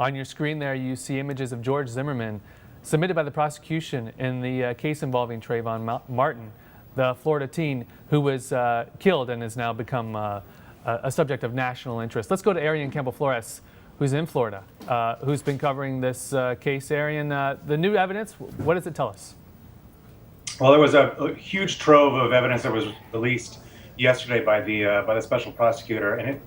On your screen there, you see images of George Zimmerman submitted by the prosecution in the case involving Trayvon Martin, the Florida teen who was killed and has now become a subject of national interest. Let's go to Arian Campbell-Flores, who's in Florida, who's been covering this case. Arian, the new evidence, what does it tell us? Well, there was a huge trove of evidence that was released yesterday by the special prosecutor, and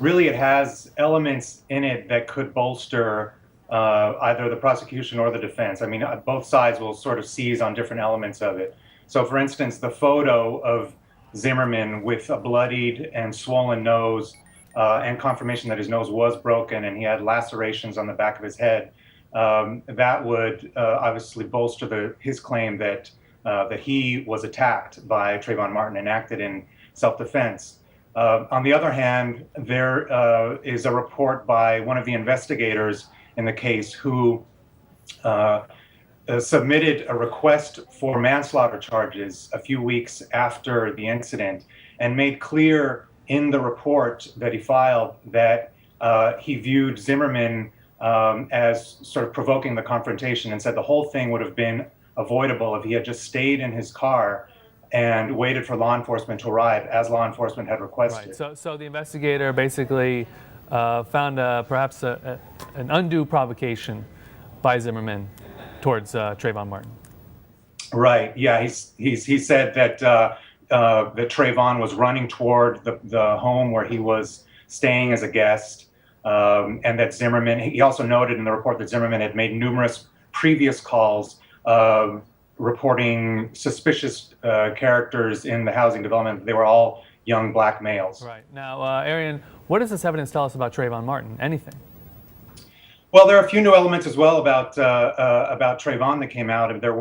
it has elements in it that could bolster either the prosecution or the defense. I mean, both sides will sort of seize on different elements of it. So, for instance, the photo of Zimmerman with a bloodied and swollen nose and confirmation that his nose was broken and he had lacerations on the back of his head, that would obviously bolster his claim that he was attacked by Trayvon Martin and acted in self-defense. On the other hand, there is a report by one of the investigators in the case who submitted a request for manslaughter charges a few weeks after the incident and made clear in the report that he filed that he viewed Zimmerman as sort of provoking the confrontation, and said the whole thing would have been avoidable if he had just stayed in his car and waited for law enforcement to arrive as law enforcement had requested. Right. So the investigator basically found perhaps an undue provocation by Zimmerman towards Trayvon Martin. Right. Yeah. He said that that Trayvon was running toward the home where he was staying as a guest, and that Zimmerman. He also noted in the report that Zimmerman had made numerous previous calls reporting suspicious characters in the housing development. They were all young black males. Right. Now, Arian, what does this evidence tell us about Trayvon Martin? Anything? Well, there are a few new elements as well about Trayvon that came out, and there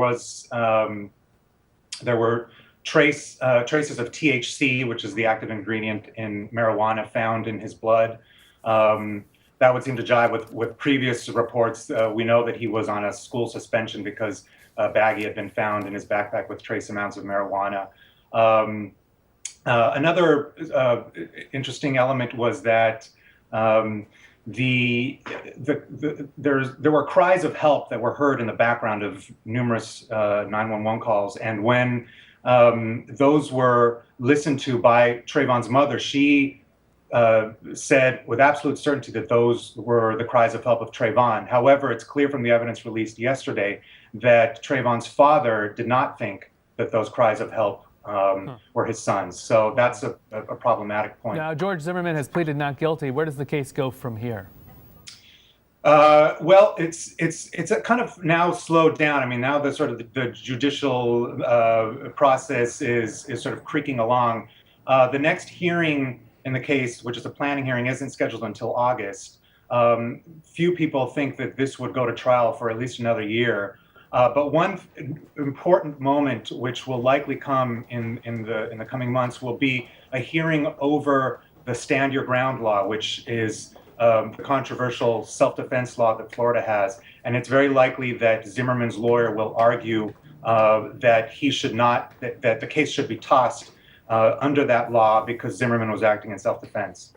were traces of THC, which is the active ingredient in marijuana, found in his blood. That would seem to jive with previous reports. We know that he was on a school suspension because a baggie had been found in his backpack with trace amounts of marijuana. Another interesting element was that there were cries of help that were heard in the background of numerous 911 calls, and when those were listened to by Trayvon's mother, she said with absolute certainty that those were the cries of help of Trayvon. However, it's clear from the evidence released yesterday that Trayvon's father did not think that those cries of help were his son's. So that's a problematic point. Now, George Zimmerman has pleaded not guilty. Where does the case go from here? Well, it's a kind of now slowed down. I mean, now the judicial process is sort of creaking along. The next hearing in the case, which is a planning hearing, isn't scheduled until August. Few people think that this would go to trial for at least another year. But one important moment, which will likely come in the coming months, will be a hearing over the Stand Your Ground law, which is the controversial self-defense law that Florida has. And it's very likely that Zimmerman's lawyer will argue that he should not, that the case should be tossed under that law because Zimmerman was acting in self-defense.